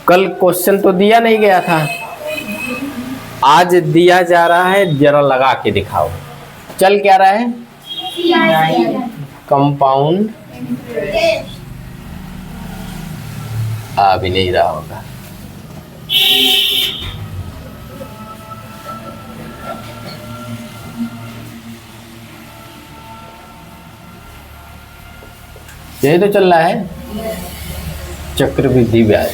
कल क्वेश्चन तो दिया नहीं गया था, आज दिया जा रहा है, जरा लगा के दिखाओ। चल क्या रहा है? कंपाउंड आ भी नहीं रहा होगा। यही तो चल रहा है, चक्रवृद्धि ब्याज।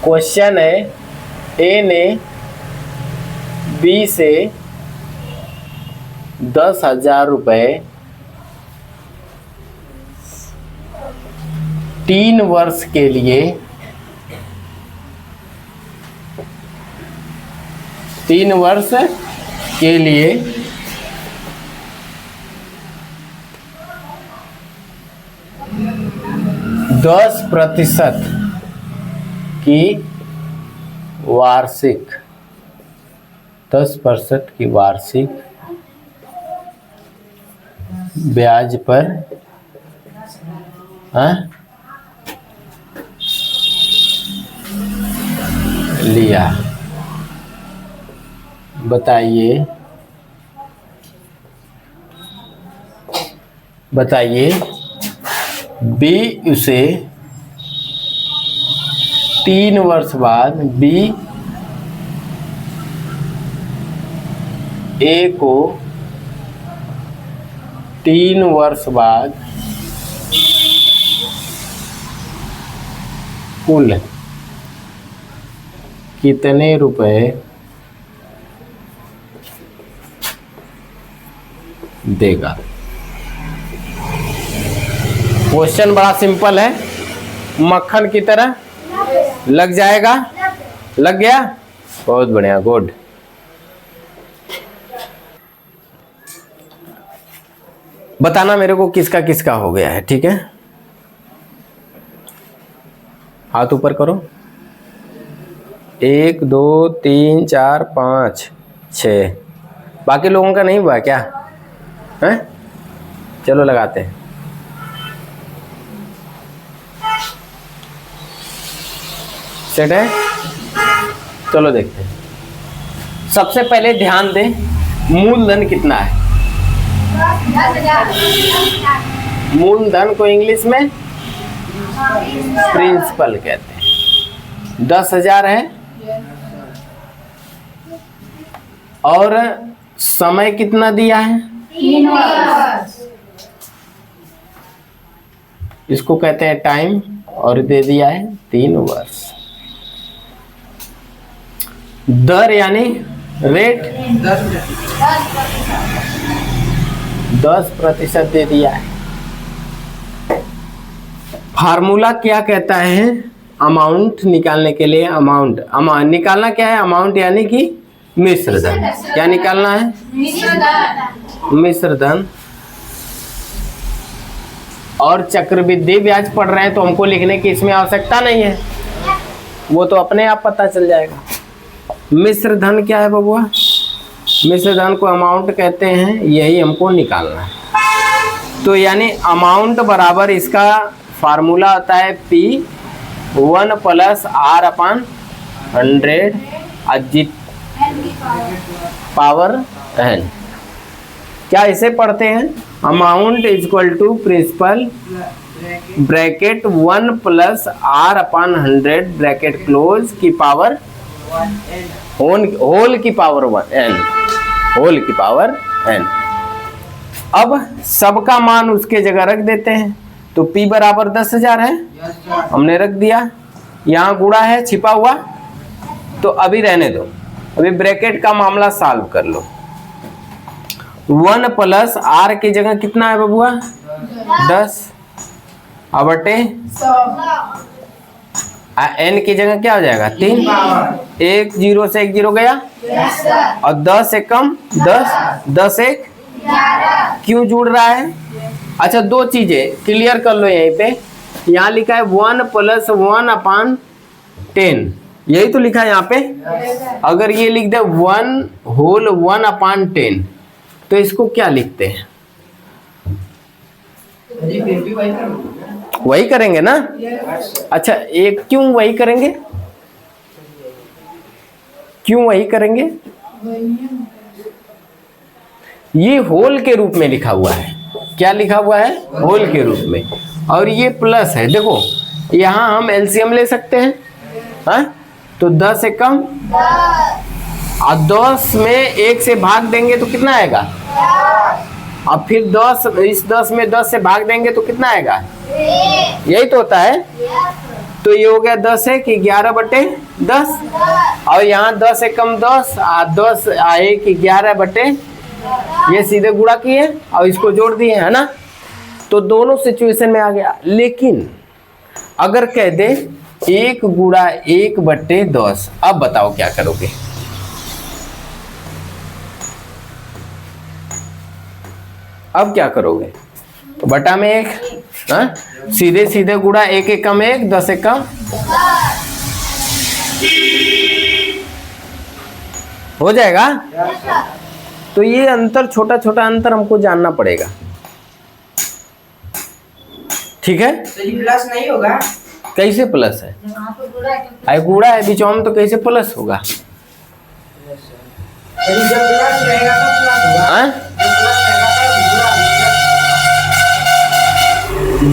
क्वेश्चन है, ए ने बी से 10,000 रुपए 3 वर्ष के लिए 3 वर्ष के लिए 10% की वार्षिक 10% की वार्षिक ब्याज पर लिया। बताइए बी उसे 3 वर्ष बाद बी ए को 3 वर्ष बाद कुल कितने रुपए देगा। क्वेश्चन बड़ा सिंपल है, मक्खन की तरह लग जाएगा। लग गया? बहुत बढ़िया, गुड। बताना मेरे को किसका किसका हो गया है, ठीक है? हाथ ऊपर करो। 1 2 3 4 5 6। बाकी लोगों का नहीं हुआ क्या है? चलो लगाते हैं। सेट है? चलो देखते हैं। सबसे पहले ध्यान दें, मूलधन कितना है? मूलधन को इंग्लिश में प्रिंसिपल कहते हैं। 10,000 है और समय कितना दिया है? 3 वर्ष। इसको कहते हैं टाइम, और दे दिया है 3 वर्ष। दर यानी रेट 10% दे दिया है। फार्मूला क्या कहता है? अमाउंट निकालने के लिए अमाउंट निकालना क्या है? अमाउंट यानी कि मिश्र धन। क्या निकालना है? मिश्र धन। और चक्रवृद्धि ब्याज पढ़ रहे हैं तो हमको लिखने की इसमें आवश्यकता नहीं है, वो तो अपने आप पता चल जाएगा। मिश्र धन क्या है बबुआ? मिश्र धन को अमाउंट कहते हैं, यही हमको निकालना है। तो यानी अमाउंट बराबर, इसका फार्मूला होता है P1 + R/100 Ajit power n। क्या इसे पढ़ते हैं? Amount equal to principal bracket 1 + R/100 bracket close की पावर होल की पावर n, होल की पावर n। अब सबका मान उसके जगह रख देते हैं। तो P बराबर 10,000 है, हमने रख दिया। यहाँ गुणा है छिपा हुआ, तो अभी रहने दो, अभी ब्रैकेट का मामला सॉल्व कर लो। 1 + R की जगह कितना है बबुआ? 10 बटे n की जगह क्या हो जाएगा? 3। 1 0 से 1 0 गया, और 10 से कम 10, 10 1 क्यों जुड़ रहा है? अच्छा, 2 चीजें क्लियर कर लो यहीं पे। यहाँ लिखा है 1 + 1/10, यही तो लिखा है यहाँ पे। अगर ये लिख दे 1 होल 1/10, तो इसको क्या लिखते हैं? वही करेंगे ना। अच्छा, एक क्यों वही करेंगे, क्यों वही करेंगे? ये होल के रूप में लिखा हुआ है। क्या लिखा हुआ है? होल के रूप में। और ये प्लस है। देखो यहां हम एलसीएम ले सकते हैं, हाँ? तो 10 से कम, और 10 में 1 से भाग देंगे तो कितना आएगा? अब फिर 10, इस 10 में 10 से भाग देंगे तो कितना आएगा? यही तो होता है। तो ये हो गया 10 है कि 11/10, और यहाँ 10 से कम 10, 10 आए कि 11/, ये सीधे गुणा किए और इसको जोड़ दिए, है ना। तो दोनों सिचुएशन में आ गया। लेकिन अगर कह दे 1 गुणा 1/10, अब बताओ क्या करोगे? अब क्या करोगे? तो बटा में 1, हाँ? सीधे सीधे गुणा 1 1 कम 1, 10 1 कम हो जाएगा। तो ये अंतर, छोटा छोटा अंतर हमको जानना पड़ेगा, ठीक है। तो ये प्लस नहीं होगा? कैसे प्लस है? आई गुणा है बीच में, तो कैसे प्लस होगा? जब प्लस रहेगा तो प्लस होगा। हाँ?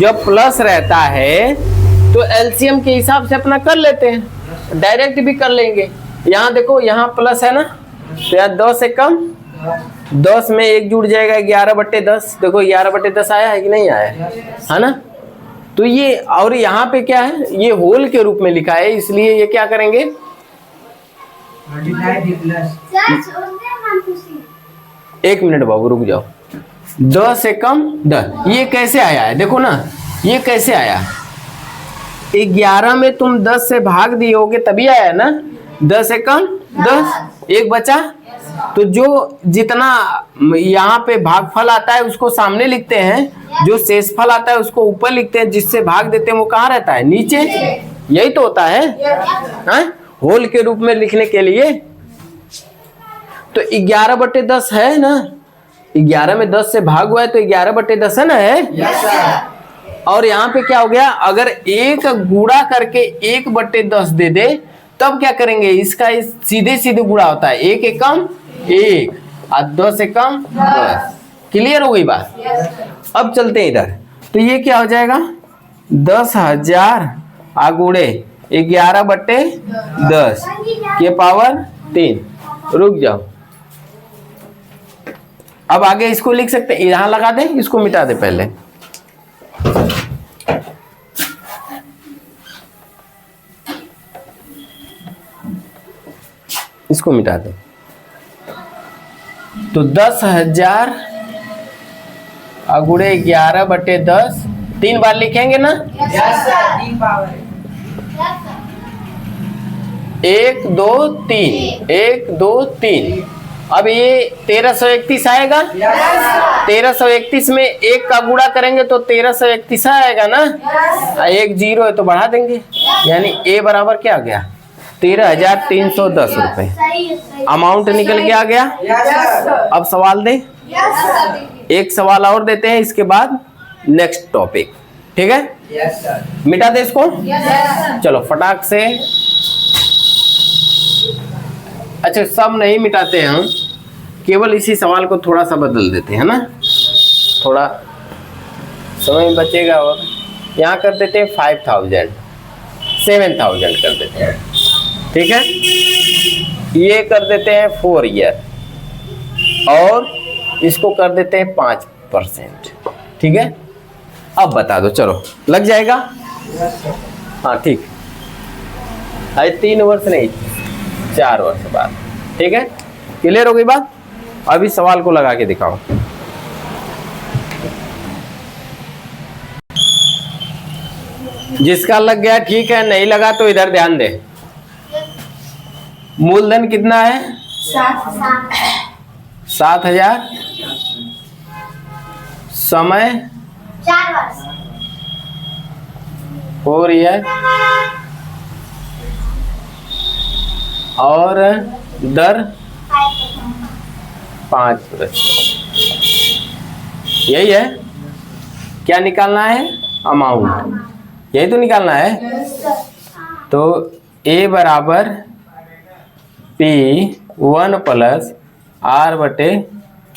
जब प्लस रहता है तो एलसीएम के हिसाब से अपना कर लेते हैं, डायरेक्ट भी कर लेंगे। यहाँ देखो, यहाँ प्लस है ना, तो यहाँ 10 से कम, 10 में 1 जुड़ जाएगा, 11/10। देखो 11/10 आया है कि नहीं आया है ना। तो ये, और यहाँ पे क्या है, ये होल के रूप में लिखा है, इसलिए ये क्या करेंगे? एक मिनट बाबू रुक जाओ। 10 से कम 10, ये कैसे आया है? देखो ना, ये कैसे आया? 11 में तुम 10 से भाग दियोगे तभी आया ना। 10 से कम 10, 1 बचा। तो जो जितना यहाँ पे भागफल आता है उसको सामने लिखते हैं, जो शेषफल आता है उसको ऊपर लिखते हैं, जिससे भाग देते हैं वो कहाँ रहता है? नीचे। यही तो होता है, हाँ? होल के रूप में लिखने के लिए। तो 11/10 है ना, 11 में 10 से भाग हुआ है तो 11/10 है ना, है। और यहाँ पे क्या हो गया? अगर 1 गुणा करके 1/10 दे दे तब क्या करेंगे? इसका सीधे सीधे गुणा होता है, 1 1 कम 1, और 10 से कम 10। क्लियर हो गई बात? अब चलते हैं इधर। तो ये क्या हो जाएगा? 10,000 गुणे 11/10 के पावर 3। रुक जाओ, अब आगे इसको लिख सकते हैं, यहां लगा दें, इसको मिटा दे पहले। इसको मिटा दे। तो 10,000 गुणे 11/10, 3 बार लिखेंगे ना। 1 2 3, 1 2 3। अब ये 1331 आएगा। 1331 में 1 का गुणा करेंगे तो 1331 आएगा ना। 1 0 है तो बढ़ा देंगे, यानी ए बराबर क्या आ गया? 13,310 रुपए। अमाउंट निकल के आ गया। अब सवाल दे, एक सवाल और देते हैं, इसके बाद नेक्स्ट टॉपिक, ठीक है। मिटा दे इसको। चलो फटाक से। अच्छा, सब नहीं मिटाते हैं हम, केवल इसी सवाल को थोड़ा सा बदल देते हैं ना, थोड़ा समय बचेगा। और यहाँ कर देते हैं 5,000, 7,000 कर देते हैं, ठीक है। ये कर देते हैं 4 ईयर, और इसको कर देते हैं 5%, ठीक है। अब बता दो, चलो लग जाएगा। हाँ ठीक, अरे 3 वर्ष नहीं, 4 वर्ष बाद, ठीक है। क्लियर हो गई बात? अभी सवाल को लगा के दिखाओ। जिसका लग गया ठीक है, नहीं लगा तो इधर ध्यान दे। मूलधन कितना है? 7,000। समय 4 वर्ष। 4 ईयर। और दर 5%। यही है। क्या निकालना है? अमाउंट। यही तो निकालना है। तो a बराबर P1 प्लस R बटे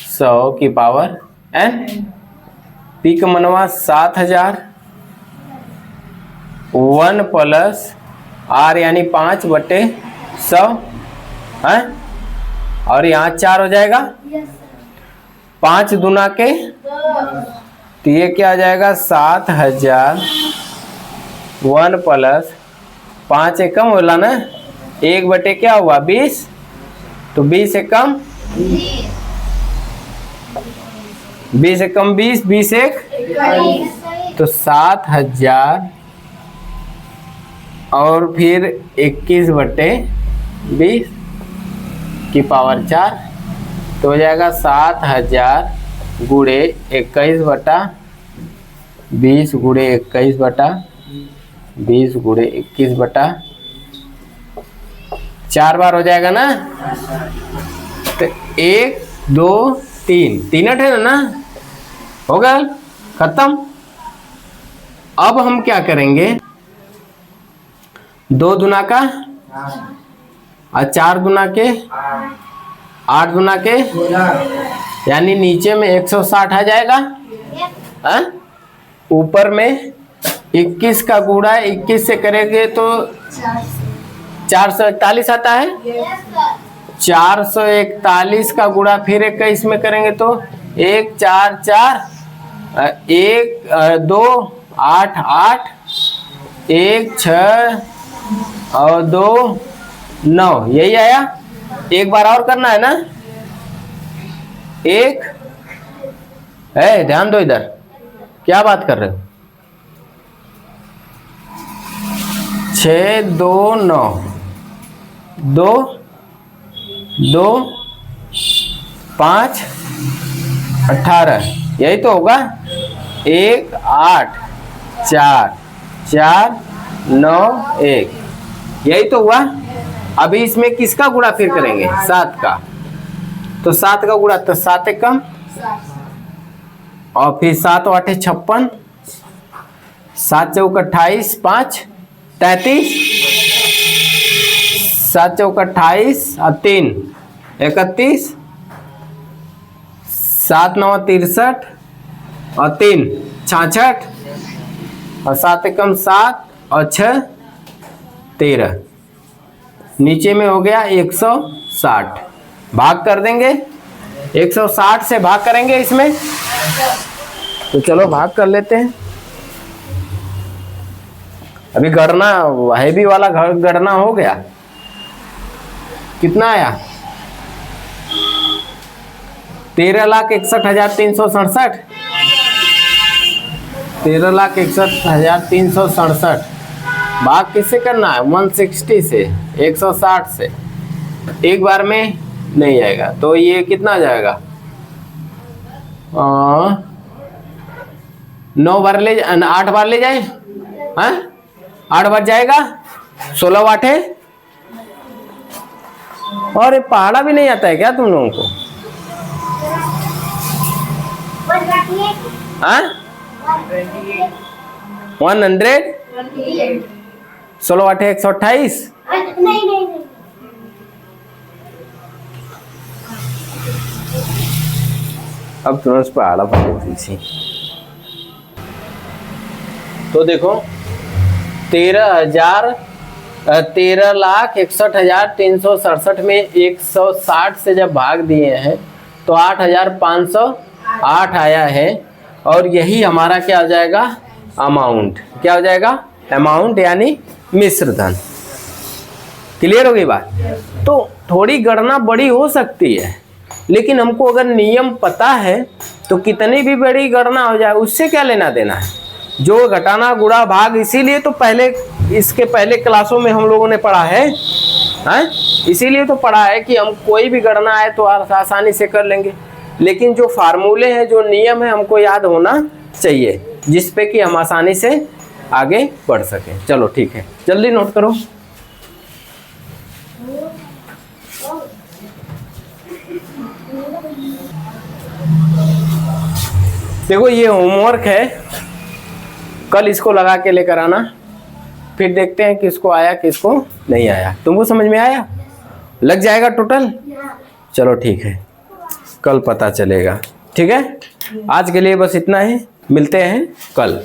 100 की पावर n। P का मनवा 7000, 1 प्लस R यानी 5 बटे 100 है, और यहाँ 4 हो जाएगा। 5 दूना के, तो ये क्या आ जाएगा? 7000, 1 प्लस 5 से कम होला ना, 1 बटे क्या हुआ? 20, तो 20 से कम 20 से कम 20, 20 एक, तो 7000 और फिर 21 बटे 20 की पावर 4, तो हो जाएगा 7000 गुणे 21 बटा 20 गुणे 21 बटा 20 गुणे 21 बटा 4 बार हो जाएगा ना। तो 1 2 3 तीन है ना, हो गया, खत्म। अब हम क्या करेंगे? 2 दुना का और 4 दुना के, 8 दुना के, यानी नीचे में 160 आ जाएगा, ऊपर में 21 का गुणा 21 से करेंगे तो 441 आता है। 441 का गुणा फिर 21 में करेंगे तो 1 4 4 1 2 8 8 1 6 और 2 9, यही आया। एक बार और करना है ना, एक है, ध्यान दो इधर, क्या बात कर रहे हो? 6 2 9 2 2 5 18, यही तो होगा। 1 8 4 4 9 1, यही तो हुआ। अभी इसमें किसका गुणा फिर करेंगे? 7 का, तो 7 का गुणा, तो 7 एक कम, और फिर 7 8 56, 7 चौक 28, 5 33, 7 चौक 28 और 3 31, 7 9 63 और 3 66, और 7 एकम 7 और 6 13, नीचे में हो गया 160। भाग कर देंगे, 160 से भाग करेंगे इसमें, तो चलो भाग कर लेते हैं। अभी गणना हैवी वाला गणना हो गया। कितना आया? 13,61,367, 13,61,367। भाग किससे करना है? 160 से, 160 से। एक बार में नहीं आएगा, तो ये कितना आ जाएगा? 9 बार ले, 8 बार ले जाए, हाँ 8 बार जाएगा, 16 वाट है। और ये पहाड़ा भी नहीं आता है क्या तुम लोगों को? हाँ 100, 16 वाट है 128। नहीं अब तुरंत उस पर आड़ा पड़ी थी। तो देखो 13,61,367 में 160 से जब भाग दिए हैं तो 8,508 आया है, और यही हमारा क्या हो जाएगा? अमाउंट। क्या हो जाएगा? अमाउंट यानी मिश्र धन। क्लियर हो गई बात? तो थोड़ी गणना बड़ी हो सकती है, लेकिन हमको अगर नियम पता है तो कितनी भी बड़ी गणना हो जाए उससे क्या लेना देना है। जो घटाना गुणा भाग, इसीलिए तो पहले, इसके पहले क्लासों में हम लोगों ने पढ़ा है, इसीलिए तो पढ़ा है कि हम कोई भी गणना आए तो आसानी से कर लेंगे। लेकिन जो फार्मूले हैं, जो नियम है, हमको याद होना चाहिए, जिस पे कि हम आसानी से आगे बढ़ सकें। चलो ठीक है, जल्दी नोट करो। देखो ये होमवर्क है, कल इसको लगा के लेकर आना, फिर देखते हैं किसको आया किसको नहीं आया। तुमको समझ में आया? लग जाएगा टोटल? चलो ठीक है, कल पता चलेगा। ठीक है, आज के लिए बस इतना ही, मिलते हैं कल।